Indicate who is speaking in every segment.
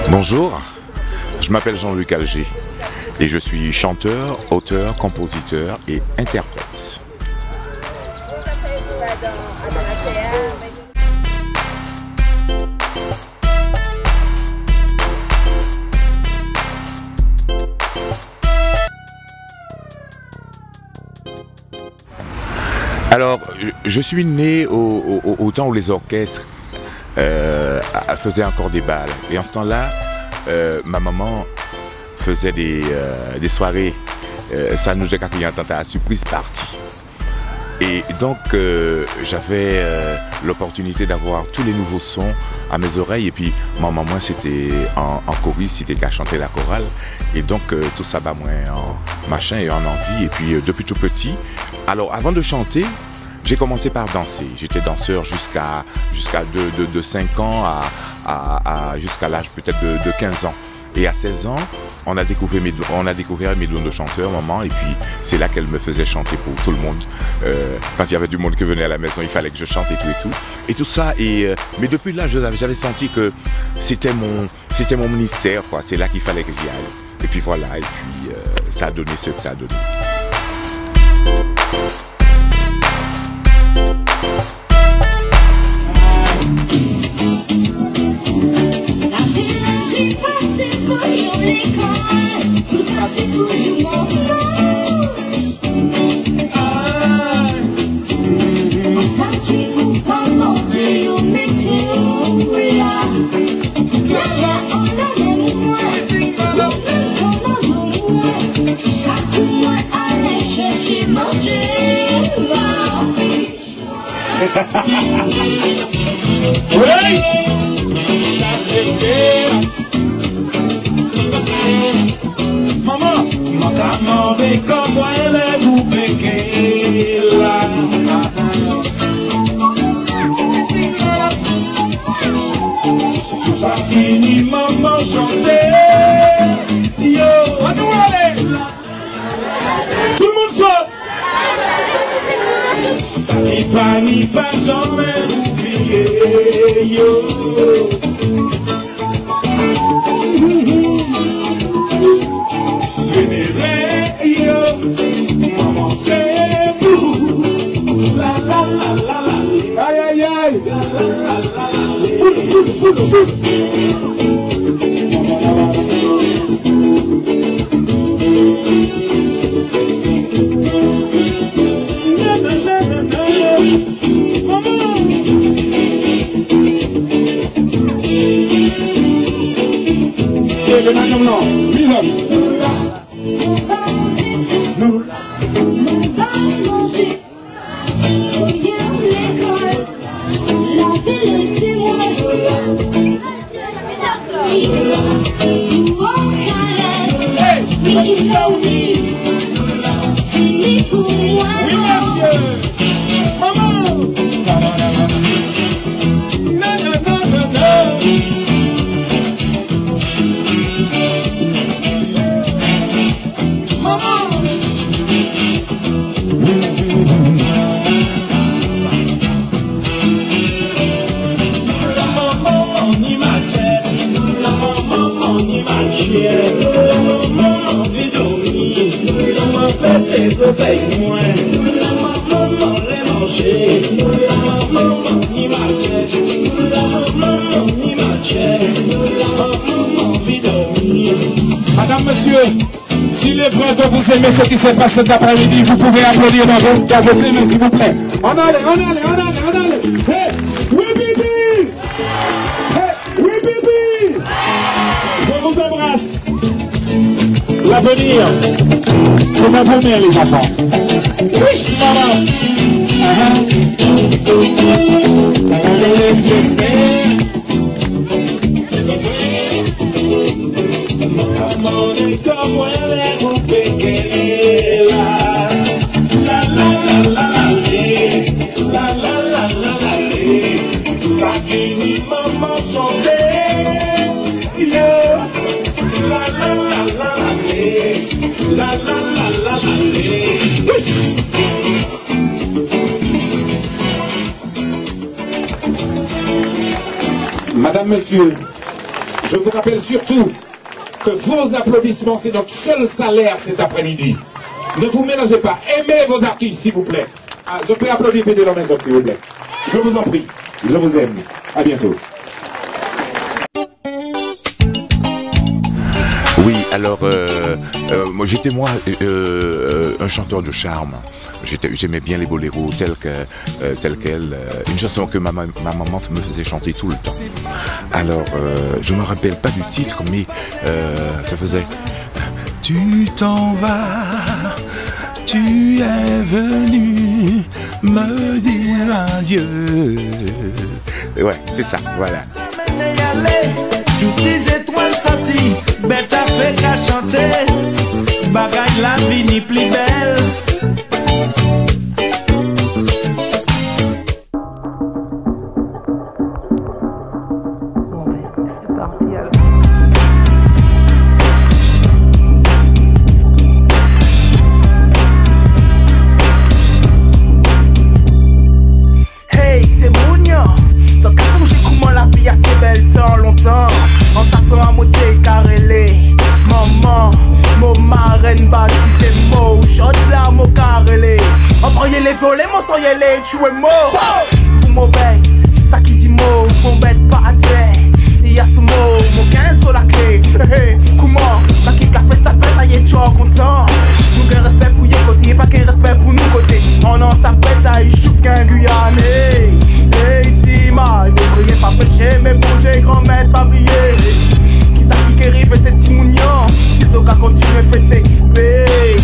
Speaker 1: Bonjour, je m'appelle Jean-Luc Alger et je suis chanteur, auteur, compositeur et interprète. Alors, je suis né au temps où les orchestres faisaient encore des balles. Et en ce temps-là, ma maman faisait des soirées, ça nous a créé un surprise party. Et donc, j'avais l'opportunité d'avoir tous les nouveaux sons à mes oreilles. Et puis, moi, c'était en choriste, c'était qu'à chanter la chorale. Et donc, tout ça, moi, en machin et en envie. Et puis, depuis tout petit, alors, avant de chanter, j'ai commencé par danser. J'étais danseur jusqu'à de 5 ans jusqu'à l'âge peut-être de 15 ans. Et à 16 ans, on a découvert mes dons de chanteur, maman, et puis c'est là qu'elle me faisait chanter pour tout le monde. Quand il y avait du monde qui venait à la maison, il fallait que je chante et tout. Et tout ça, mais depuis là, j'avais senti que c'était mon ministère, quoi. C'est là qu'il fallait que j'y aille. Et puis voilà, et puis ça a donné ce que ça a donné.
Speaker 2: Tout ça c'est toujours mon nom. Ça qui vous parle au météo là. Là on a même moi. Tout ça pour moi aller chercher manger.
Speaker 3: Oui. Maman, m'a demandé comment elle est vous péquer là. Tout ça fini, maman chanter. Yo, à nous aller. Tout le monde sort. Ça n'y pas jamais oublier. Yo. Maman c'est pour la la la la la aïe aïe aïe la la la Madame, monsieur, s'il est vrai que vous aimez ce qui s'est passé cet après-midi, vous pouvez applaudir dans vos mains, s'il vous plaît. On allait. Hey, oui, Bibi! Hey, oui, Bibi! Je vous embrasse. L'avenir, c'est ma première, les enfants. Oui, maman. Madame, monsieur, Je vous rappelle surtout que vos applaudissements, c'est notre seul salaire cet après-midi. Ne vous mélangez pas. Aimez vos artistes, s'il vous plaît. Ah, je peux applaudir Pédé dans la maison, s'il vous plaît. Je vous en prie. Je vous aime. À bientôt.
Speaker 1: Oui, alors, moi j'étais un chanteur de charme. J'aimais bien les boléros tels quels. Une chanson que ma maman me faisait chanter tout le temps. Alors, je me rappelle pas du titre, mais ça faisait « Tu t'en vas, tu es venu me dire adieu ». Ouais, c'est ça, voilà.
Speaker 4: Toutes les étoiles sorties, bête à fait qu'à chanter, bagaille la vie ni plus belle.
Speaker 5: Hey, c'est Mounio. Sans carton, j'ai comment la vie a été belle tant longtemps. En s'attendant à monter carrelé. Maman, mon marraine bat des mots. Chante là, mon carrelé. Envoyez les volets, montoyez les, tu es mort. Pour mon bête, ça qui dit mot. Mon bête pas à terre. Il y a ce mot, mon 15 sur la clé. Comment, ça qui a fait sa bête, là, il est toujours content. Nous gain respect pour y côté, pas qu'un respect pour nous côté. On en s'appelle, à y chouk qu'un Guyanais. Hey, Tima, ne brillez pas péché, mais bon Dieu, grand-mère, pas briller. Qui ça qui arrive, c'est Timounian. Si ton gars continue à fêter, mais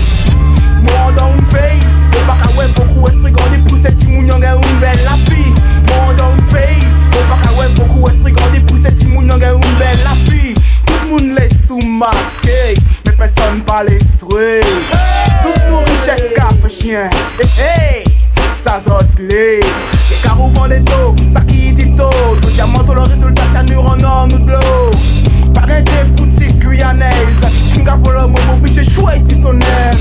Speaker 5: moi dans un pays, au bac à ouais, beaucoup esprit grandi pour cette Timounian, gagne une belle la vie. Moi dans un pays, au bac à ouais, beaucoup esprit grandi pour cette Timounian, gagne une belle la vie. Tout le monde les sous-marqués, mais personne pas les souhaits. Toutes nos richesses cap chien, hey, ça saute les. Les carreaux vont les dos, ça qui dit tôt. Nos diamants, tout le résultat, c'est un en or, nous de l'eau. Pareil des boutiques guyanaises, tu m'as volé mon mot, j'ai chouette, si son aime.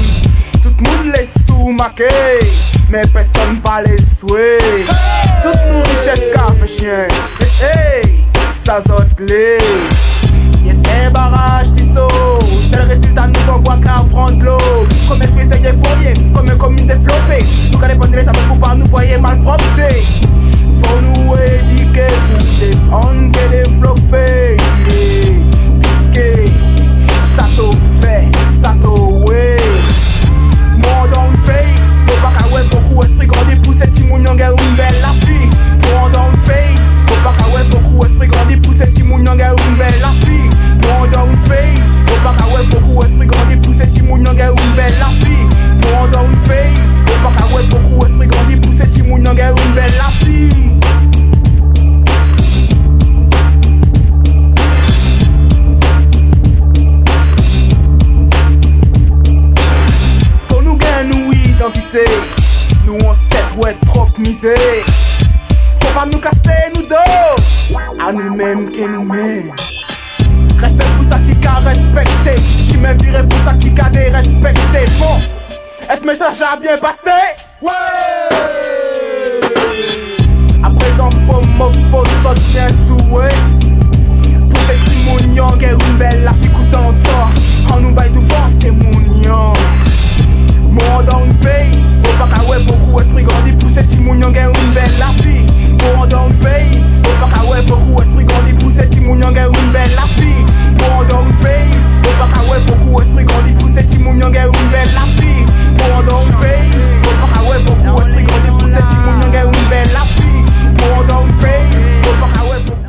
Speaker 5: Tout le monde les sous-marqués, mais personne pas les souhaits. Toutes nos richesses cap chien, hey, ça saute les. Y'a un barrage Tito, c'est le résultat nous qu'on voit qu'à prendre l'eau. Comme elle fait des foyers, comme un commune développée. Nous qu'à dépendre de l'état, mais faut pas nous voyer mal propreté. Faut nous éduquer pour défendre et développer. Puisque ça t'au fait, ça t'au ouais. Moi dans le pays, mon bac à ouais, beaucoup esprit grandi pour cette Timounian, gagne une belle la vie. Moi dans le pays, mon bac à ouais, beaucoup esprit grandi pour cette Timounian, gagne une belle la vie. Moi dans le pays, mon bac à ouais, beaucoup esprit grandi pour cette Timounian, gagne une belle la vie. Moi dans le pays, mon bac à ouais, beaucoup esprit grandi pour cette Timounian, gagne une belle la vie. Faut nous gagner nous identité, nous on sait ouais trop misé. Faut pas nous casser nous dos, à nous-mêmes que nous-mêmes. Respect pour ça qui qu'a respecté, tu m'as viré pour ça qui qu'a dérespecté. Bon, est-ce que message a bien passé? Ouais. À présent, faut sortir bien souhait. Pour ces Timounian, guerre une belle la vie coûtant tant. En nous baille devant, c'est Mounian. Moi dans le pays, au bac à ouais, beaucoup esprit grandi pour ces Timounian, guerre une belle la vie. Moi dans le pays, au bac à ouais, beaucoup esprit grandi pour ces Timounian, guerre une belle la vie. Moi dans le pays, au bac à ouais, beaucoup esprit grandi pour ces Timounian, guerre une belle la vie. Moi dans le pays, au bac à ouais, beaucoup esprit grandi pour ces Timounian, guerre une belle la vie. Moi dans le pays, au bac à ouais, beaucoup.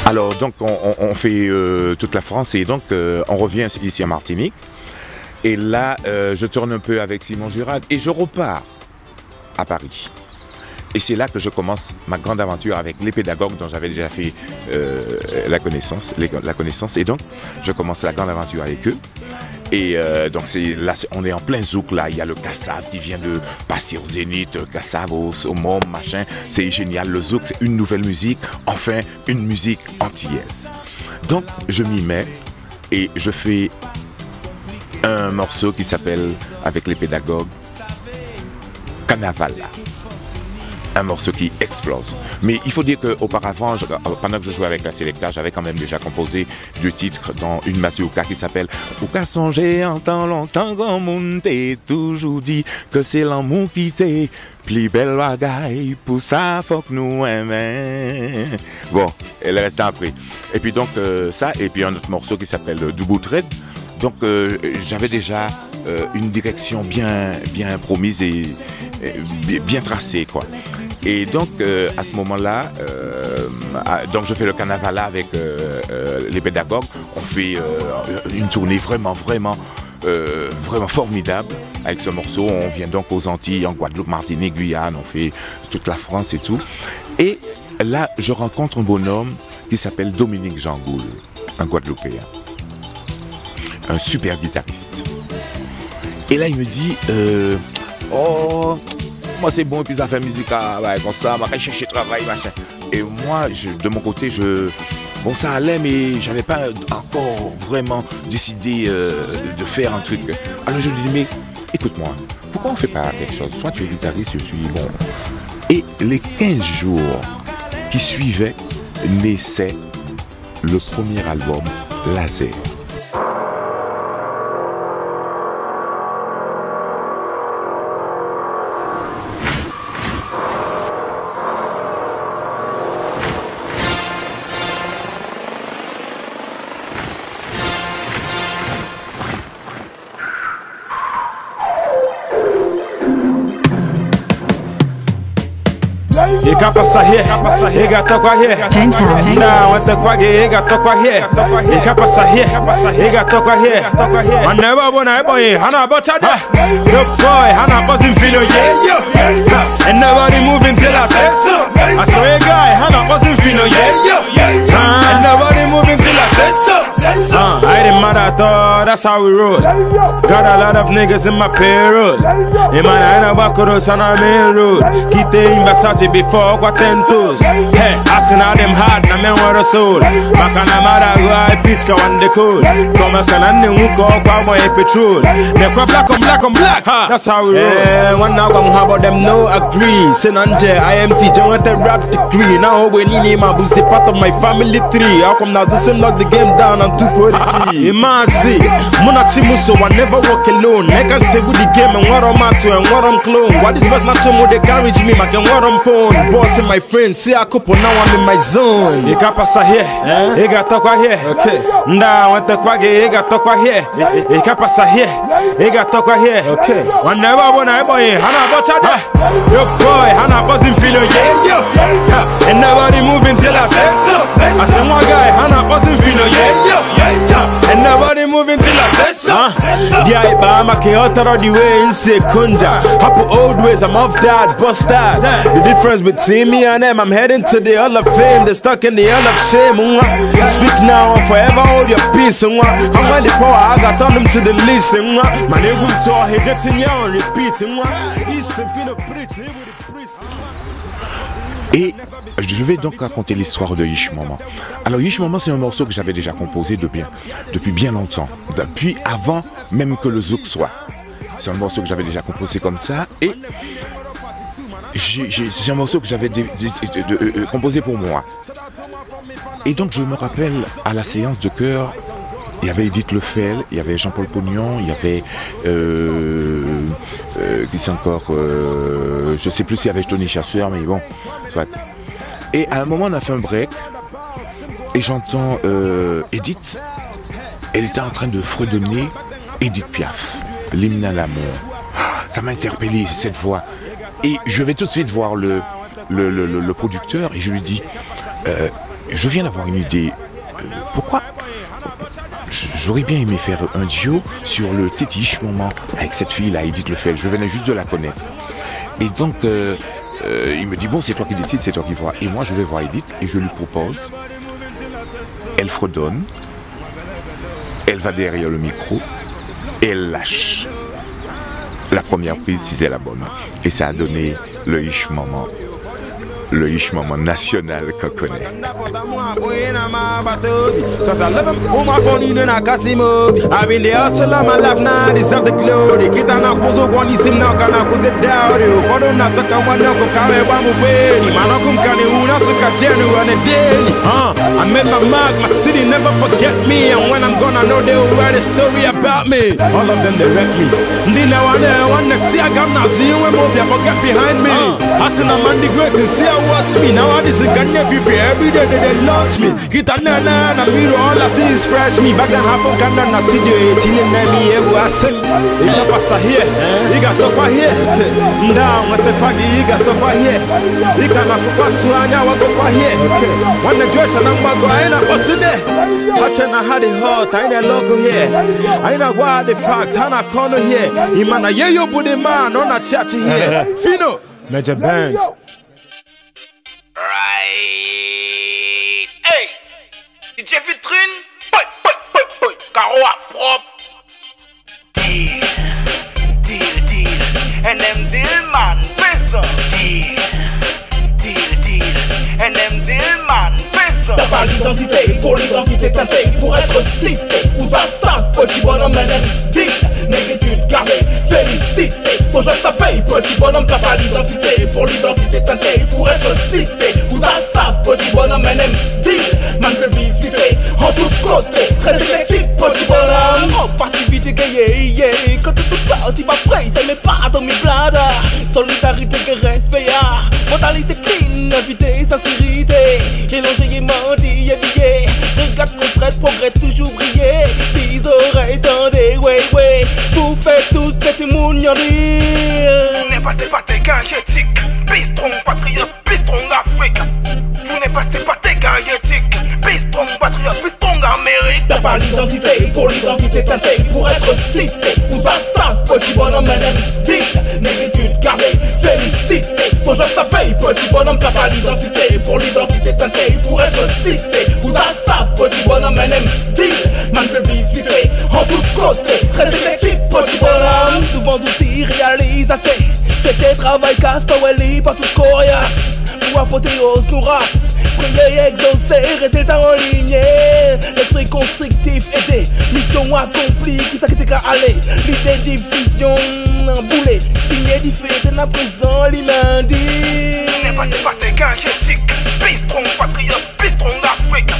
Speaker 1: Alors, donc, on fait toute la France et donc, on revient ici à Martinique. Et là, je tourne un peu avec Simon Jurade et je repars à Paris. Et c'est là que je commence ma grande aventure avec les pédagogues dont j'avais déjà fait la connaissance. Et donc, je commence la grande aventure avec eux. Et donc là, on est en plein zouk là, il y a le Kassav qui vient de passer au Zénith, Kassav au Môme, machin, c'est génial, le zouk c'est une nouvelle musique, enfin une musique antillaise. Donc je m'y mets et je fais un morceau qui s'appelle, avec les pédagogues, Carnaval. Un morceau qui explose. Mais il faut dire qu'auparavant, pendant que je jouais avec la Selecta, j'avais quand même déjà composé 2 titres dans une mazurka qui s'appelle Ouka songer en temps longtemps, grand monde t'est toujours dit que c'est l'amour qui t'est plus belle bagaille, pour ça faut que nous aimer. Bon, elle reste après. Et puis donc ça, et puis un autre morceau qui s'appelle Douboutred. Donc j'avais déjà une direction bien promise et bien tracée, quoi. Et donc à ce moment-là, donc je fais le carnaval là avec les pédagogues. On fait une tournée vraiment formidable avec ce morceau. On vient donc aux Antilles, en Guadeloupe, Martinique, Guyane, on fait toute la France et tout. Et là, je rencontre un bonhomme qui s'appelle Dominique Jangoul, un Guadeloupéen, un super guitariste. Et là, il me dit, oh, moi c'est bon, et puis ça fait musique, ouais, comme ça, je vais chercher travail, machin. Et moi, de mon côté, bon, ça allait, mais j'avais pas encore vraiment décidé de faire un truc. Alors je lui dis, mais écoute-moi, pourquoi on fait pas quelque chose? Toi, tu es guitariste, je suis bon. Et les 15 jours qui suivaient naissait le premier album, Laser.
Speaker 3: Ika passa here, ega tokwa here.
Speaker 6: Penthouse.
Speaker 3: Nah, want to kwage, ega tokwa here. Ika passa here, ega tokwa here. Man never wanna boy, hana bocha da. Look boy, hana buzzing feel yeah. And nobody moving till I say so. I saw a guy, hana buzzing feel yeah. And nobody moving till I say so. I didn't matter at all, that's how we roll. Got a lot of niggas in my payroll. Hey man, I ain't about Kudos on our main road. Kite in Versace before what 10 toes. Hey, I seen all them hard, na men what a soul. Makana mara I pitch ka one the cool. Come a can and the wuko kwa boy petrol. Nekwa black on black, that's how we roll. Hey, one now I'm about them no agree. Senanje, IMT, John want a rap degree. Now when you need my boost, part of my family tree. How come now just lock the game down? I'm 243. Imazi, Munachi Muso, I never walk alone. I can say with the game and what I'm at to and what I'm clone. What is best not to move the garage me, I can what I'm phone. Boss and my friends, see a couple now I'm in my zone. You can pass here, you got talk here. Okay. Nah, I want to quaggy, you got talk here. You can pass here, you got talk here. Okay. One never when I boy, Hana Bochada. Yo boy, Hana buzzing feeling, yeah. And nobody moving till I say so. I said one guy, Hana buzzing feeling, yeah. And nobody moving till I say so. Yeah, but I'm a chaotic all the way in Sekunja. Happy old ways, I'm off that, bust that. The difference between me and them, I'm heading to the Hall of Fame. They're stuck in the Hall of Shame. Speak now and forever hold your peace. I'm on the power, I got on them to the list. My nigga told he getting you on repeat.
Speaker 1: Et je vais donc raconter l'histoire de Yish Maman. Alors Yish Maman, c'est un morceau que j'avais déjà composé depuis bien longtemps, depuis avant même que le zouk soit. C'est un morceau que j'avais déjà composé comme ça et c'est un morceau que j'avais composé pour moi. Et donc je me rappelle à la séance de chœur, il y avait Edith Lefel, il y avait Jean-Paul Pognon, il y avait qui c'est encore, je sais plus s'il y avait Tony Chasseur, mais bon, soit. Et à un moment on a fait un break et j'entends Edith, elle était en train de fredonner Edith Piaf, l'hymne à l'amour. Ça m'a interpellé cette voix. Et je vais tout de suite voir le producteur et je lui dis, je viens d'avoir une idée, pourquoi j'aurais bien aimé faire un duo sur le Tétiche Moment avec cette fille-là, Edith Lefel, je venais juste de la connaître. Et donc, il me dit, bon, c'est toi qui décides, c'est toi qui vois. Et moi, je vais voir Edith et je lui propose, elle fredonne, elle va derrière le micro et elle lâche. La première prise, c'était la bonne. Et ça a donné le Yish Maman. le riche moment national qu'on connaît.
Speaker 6: Cause I love him, oh my phone, you know, I can see me. I've been there, hustle all my life now, deserve the glory. Get on a pose, one is him now, can I pose it down? For the not to come on, go carry one way. Man, I come can you not so catch you on a day. I made my mark, my city never forget me. And when I'm gone, I know they will write a story about me. All of them, they rep me. They now want to see I got now, see you and move, they get behind me. I seen a man the great and see I watch me. Now I just got nephew for every day they launch me. Get a nana and a mirror, all I see is fresh me. Back then happen can not see the chilling me ever I say. You got pass here, you got top here. Down with the party, you got top here. You can not go to an hour go here. When the dress and I'm going up today. Watching I had it hot, I ain't a local here. I know why the fact, I'm not corner here. Imana, yeah, you put the man on a chat here. Fino, Major Bands.
Speaker 7: Right. Hey, DJ Vitrine. Boy, Caro à propre. Deal. And them deal, man, peso. Deal. And them deal, man, peso.
Speaker 8: T'as pas l'identité, pour l'identité teintée, pour être cité. Où ça savent, petit bonhomme, NM, deal. Négritude gardée, félicité. Ton jeu ça fait, petit bonhomme, t'as pas l'identité, pour l'identité teintée, pour être cité. Où ça savent, petit bonhomme, NM, deal. Man publicité, en tous côtés, très électrique, petit bonhomme. Oh, passivité gayée, yeah. Quand tout ça, tu vas prêt, c'est mes pas dans mes blades. Solidarité que respect, mentalité clean, invité, sincérité. J'ai longé et menti, habillé. Regarde qu'on traite, progrès toujours briller. Tes oreilles tendées, ouais. Pour faire toute cette mouniondille.
Speaker 7: Vous n'êtes passé par tes gains éthiques. Bistron, patriote, bistron Afrique. Vous n'êtes passé par tes gains éthiques. Bistron, patriote, bistron Amérique.
Speaker 8: T'as pas l'identité, pour l'identité teintée, pour être cité. Où ça savent, petit bonhomme, NM, deal. Négritude gardée, félicité. Ton jeu ça fait, petit bonhomme, t'as pas l'identité, pour l'identité teintée, pour être cité. Où ça savent, petit bonhomme, NM, deal. Man publicité, en tous côtés, très électrique, petit bonhomme.
Speaker 5: Nouveaux outils réalisatés. C'était travail casse-towelly, pas toute coriace. Pour apothéose, nous race. Prier, exaucer, résultat en ligne. L'esprit constructif aidé. Mission accomplie, qui ça qui t'est qu'à aller. L'idée diffusion, boulet. Signé diffé, t'es à présent, l'imandi.
Speaker 7: Vous n'êtes passé par tes gains éthiques. Bistron, patriote, bistron d'Afrique.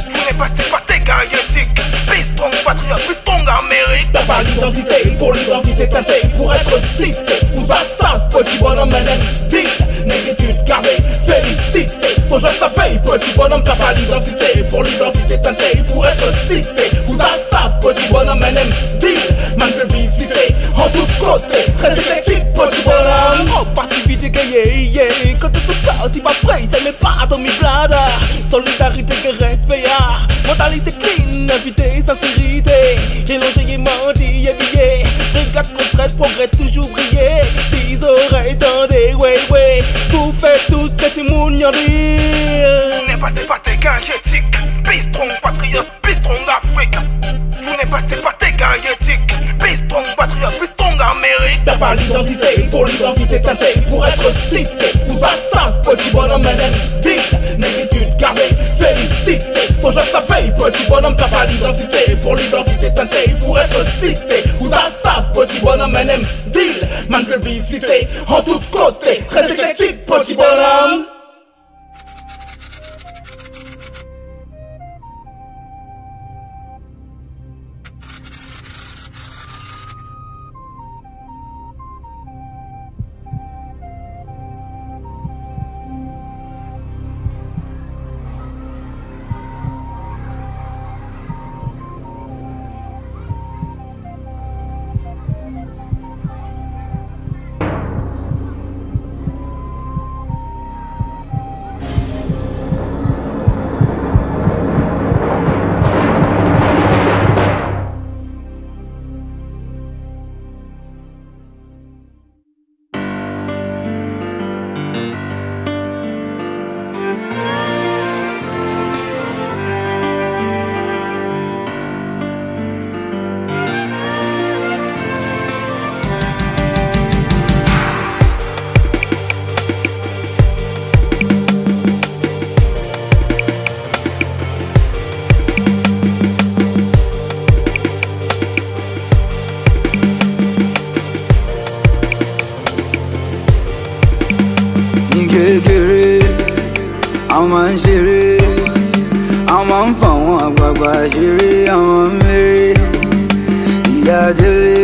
Speaker 7: Vous n'êtes passé par tes gains éthiques. Bistron, patriote, bistron Amérique.
Speaker 8: T'as pas l'identité, pour l'identité teintée, pour être cité. Où ça savent, petit bonhomme, NM, deal. Négritude gardée, félicité. Ton jeu ça fait, petit bonhomme, t'as pas l'identité, pour l'identité teintée, pour être cité. Où ça savent, petit bonhomme, NM, deal. Man publicité, en tous côtés, très électrique, petit bonhomme.
Speaker 5: Oh, passivité gayée, yeah. Quand tout ça, tu vas prêt, c'est mes pas dans mes blades. Solidarité que respect, mentalité clean, invité, sincérité. J'ai longé et menti, habillé. Regarde qu'on traite, progrès toujours briller. Tes oreilles tendées, ouais. Pour faire toute cette mouniondille.
Speaker 7: Vous n'êtes passé par tes gains éthiques. Bistron, patriote, bistron d'Afrique. Vous n'êtes passé par tes gains éthiques. Bistron, patriote, bistron Amérique.
Speaker 8: T'as pas l'identité, pour l'identité teintée, pour être cité. Où ça savent, petit bonhomme, NM, deal. Négritude gardée, félicité. Ton jeu ça fait, petit bonhomme, t'as pas l'identité, pour l'identité teintée, pour être cité. Où ça savent, petit bonhomme, NM, deal. Man publicité, en tous côtés, très électrique, petit bonhomme.
Speaker 9: ṣeré, a máa ń fa àwọn àgbààgbà ṣeré, a máa ń mèrè. Ìyá Délé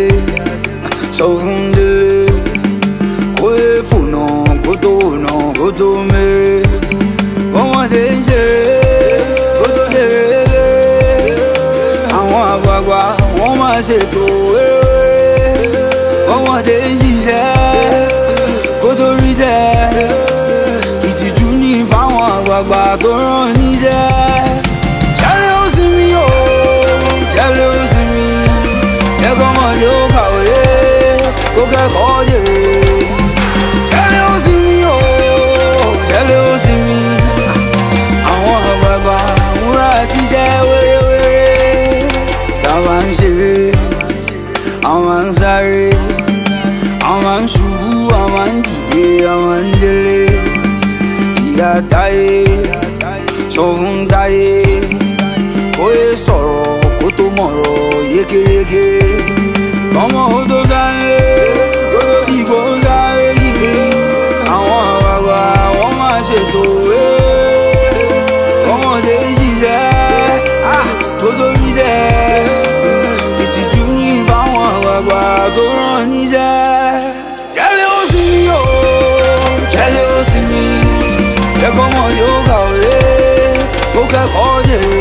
Speaker 9: sọ fún Délé kó lè fònà kó tó wònà kó tó mèrè. Ọmọdé ń ṣeré kó tó ṣeré léré. Àwọn àgbààgbà wọ́n máa ṣètò wéré. Ọmọdé ń ṣiṣẹ́ kó tó rí jẹ́. Ìtìjú ní fáwọn àgbààgbà tó rán níṣẹ́. Jẹ́lẹ̀ ó sinmi o, jẹ́lẹ̀ ó sinmi. Ẹ̀kọ́ ọmọdé ó kàwé kó kẹ́kọ̀ọ́ jèrè. Jẹ́lẹ̀ ó sinmi o, jẹ́lẹ̀ ó sinmi. Àwọn àgbààgbà múra síṣẹ́ wéré-wéré. Táwa ń ṣeré, àwọn ń sáré, àwọn ń ṣubú, àwọn ń dìde, àwọn ń délé. Ìyá Táyé sọ fún Táyé kó yé sọ̀rọ̀ kó tó mọ̀rọ̀ yékéyéké. Ọmọ ó tó sáré kó tó ìbò ń sáré kiri. Àwọn àgbààgbà wọ́n máa ṣètò ọmọdé ṣiṣẹ́ kó tó ríṣẹ́. Ìtìjú ní ìbáwọn àgbààgbà tó rán níṣẹ́. Jẹ́lẹ̀ ó sinmi o, jẹ́lẹ̀ ó sinmi. Ẹ̀kọ́ ọmọdé ó kàwé kó kẹ́kọ̀ọ́ jèrè.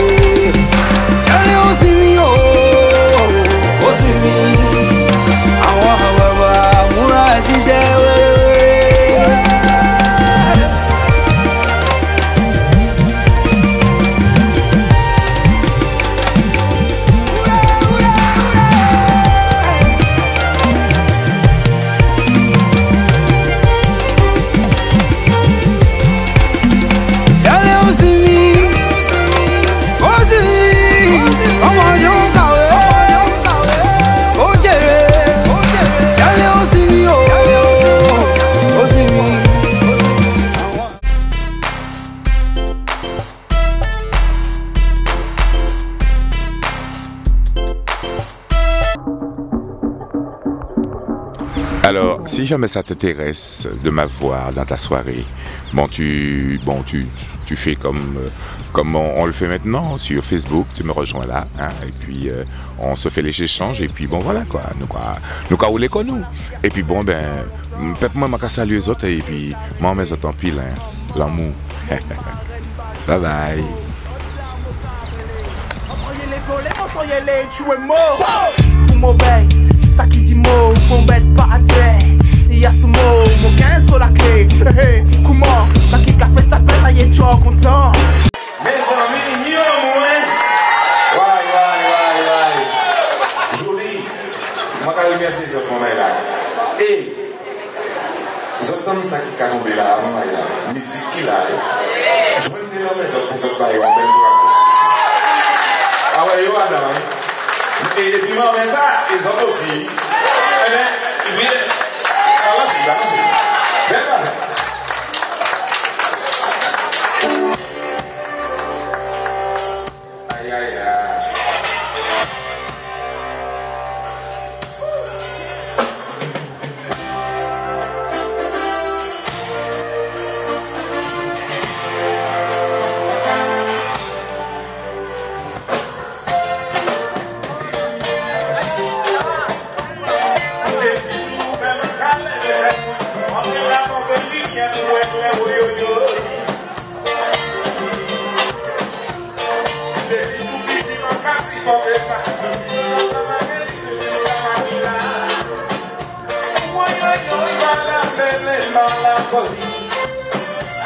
Speaker 9: Jẹ́lẹ̀ ó sinmi o, ó sinmi. Àwọn àgbààgbà múra ṣiṣẹ́ wéré-wéré. Jẹ́lẹ̀ ó sinmi, ó sinmi. Ọmọdé ó kàwé ó jèrè. Jẹ́lẹ̀ ó sinmi o, ó sinmi.
Speaker 1: Alors, si jamais ça t'intéresse de m'avoir dans ta soirée, tu fais comme on le fait maintenant sur Facebook, tu me rejoins là, hein, et puis on se fait les échanges, et puis bon voilà quoi, nous quoi les nous. Et puis bon peut-être moi je salue les autres, et puis moi mes autres en pile, hein, l'amour. Bye bye.
Speaker 5: T'as qui dit mot, mon bête pas à terre. Y'a ce mot, mon gain sur la clé. Comment, t'as qui a fait sa peine, là y'a toujours content.
Speaker 6: Mes amis, mieux moins. Ouais. Joli. Moi, quand je viens, c'est ce moment-là. Et, vous entendez ça qui a tombé là, avant là, musique qui là. Je vais me dire, mais ça, pour ça, il va me dire. Ah ouais, yo, Adam. Et puis moi, mais ça, ils ont aussi. Eh bien, ils viennent. Alors, c'est là, c'est. Viens pas ça. Aïe, aïe, aïe.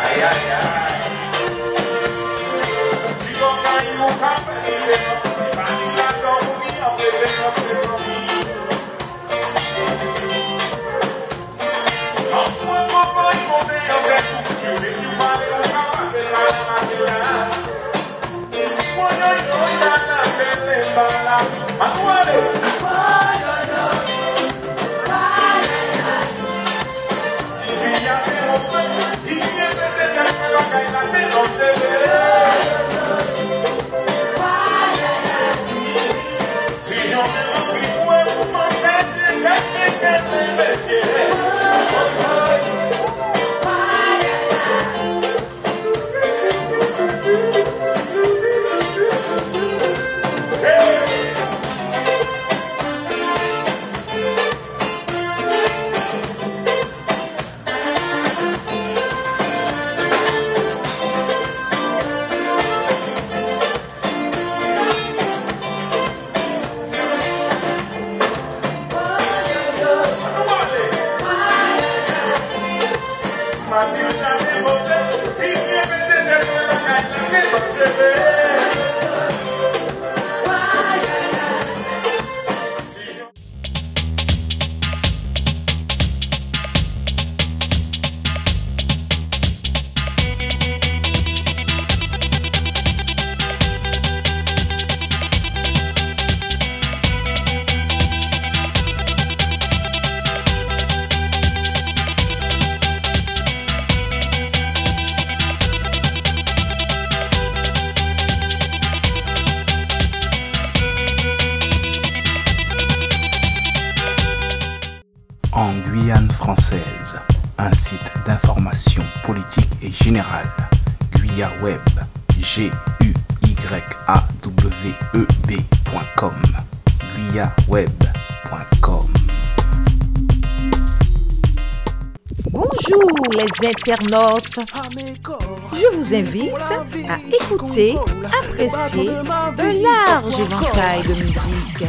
Speaker 6: Ay, ay, ay. Chico, can you come and
Speaker 10: en Guyane française, un site d'information politique et générale, Guya Web, GUYAWEB.com, guyaweb.com.
Speaker 11: Bonjour les internautes, je vous invite à écouter, apprécier un large éventail de musique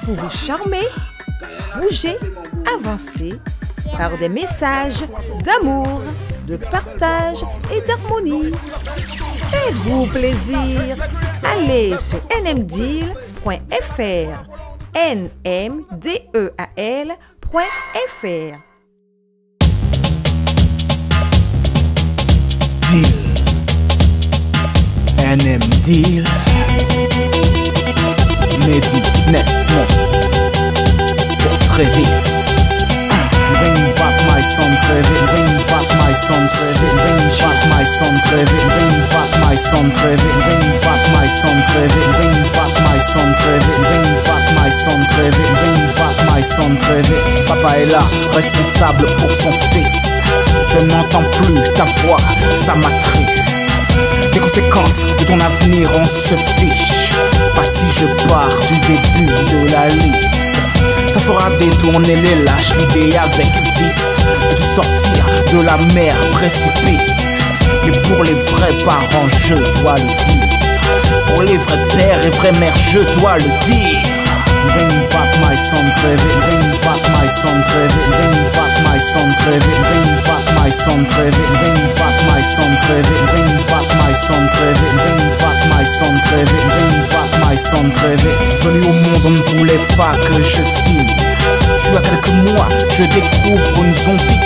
Speaker 11: pour vous charmer, bouger, avancer par des messages d'amour, de partage et d'harmonie. Faites-vous plaisir, allez sur nmdeal.fr, nmdeal.fr.
Speaker 10: NM Deal, Mehdi Nesmond, pour Travis. Bring back my son Travis, bring back my son Travis, bring back my son Travis, bring back my son Travis, bring back my son Travis, bring back my son Travis, bring back my son Travis, bring back my son Travis. Papa est là, responsable pour son fils. Je n'entends plus ta voix, ça m'attriste. Les conséquences de ton avenir on se fiche. Pas si je pars du début de la liste. Ça fera détourner les lâches, l'idée avec vice de sortir de la mer précipice. Mais pour les vrais parents je dois le dire, pour les vrais pères et vraies mères je dois le dire. Bring back my son Travis, bring back my son Travis, bring back my son Travis, bring back my son Travis, bring back my son Travis, bring back my son Travis, bring back my son Travis, bring back my son Travis. Venu au monde on ne voulait pas que je signe. Je suis à quelques mois, je découvre une zombie.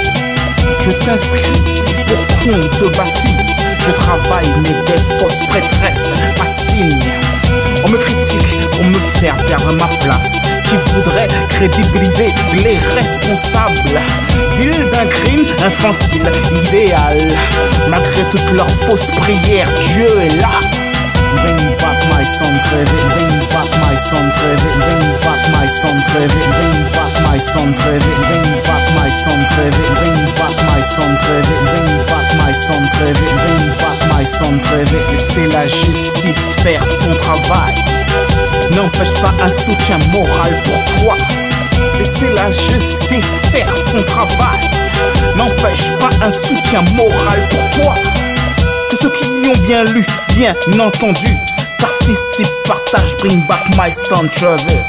Speaker 10: Je t'inscris pour qu'on te baptise. Je travaille mais des fausses prêtresses m'assignent. On me critique pour me faire perdre ma place. Qui voudrait crédibiliser les responsables d'île d'un crime infantile idéal. Malgré toutes leurs fausses prières, Dieu est là. Bring back my son Travis, bring back my son Travis, bring back my son Travis, bring back my son Travis, bring back my son Travis, bring back my son Travis, bring back my son Travis, bring back my son Travis. Laissez la justice faire son travail. N'empêche pas un soutien moral pour toi. Laissez la justice faire son travail. N'empêche pas un soutien moral pour toi. Que ceux qui ont bien lu, bien entendu, participe, partage, bring back my son Travis.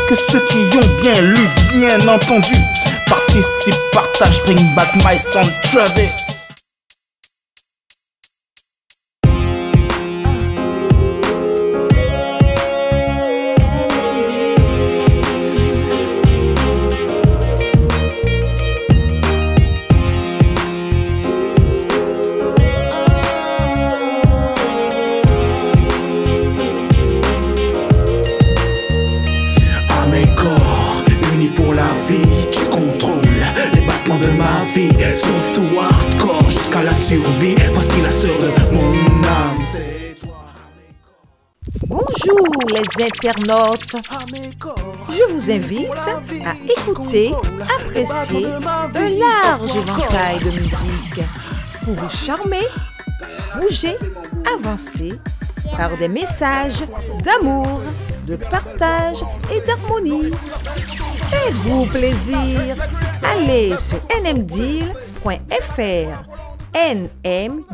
Speaker 10: Que ceux qui ont bien lu, bien entendu, participe, partage, bring back my son Travis.
Speaker 12: Tu contrôles les battements de ma vie. Sauf tout hardcore jusqu'à la survie. Voici la sœur de mon âme, c'est toi.
Speaker 11: Bonjour les internautes, je vous invite à écouter, apprécier un large éventail de musique pour vous charmer, bouger, avancer par des messages d'amour, de partage et d'harmonie. Faites-vous plaisir, allez sur nmdeal.fr, nmdeal.fr.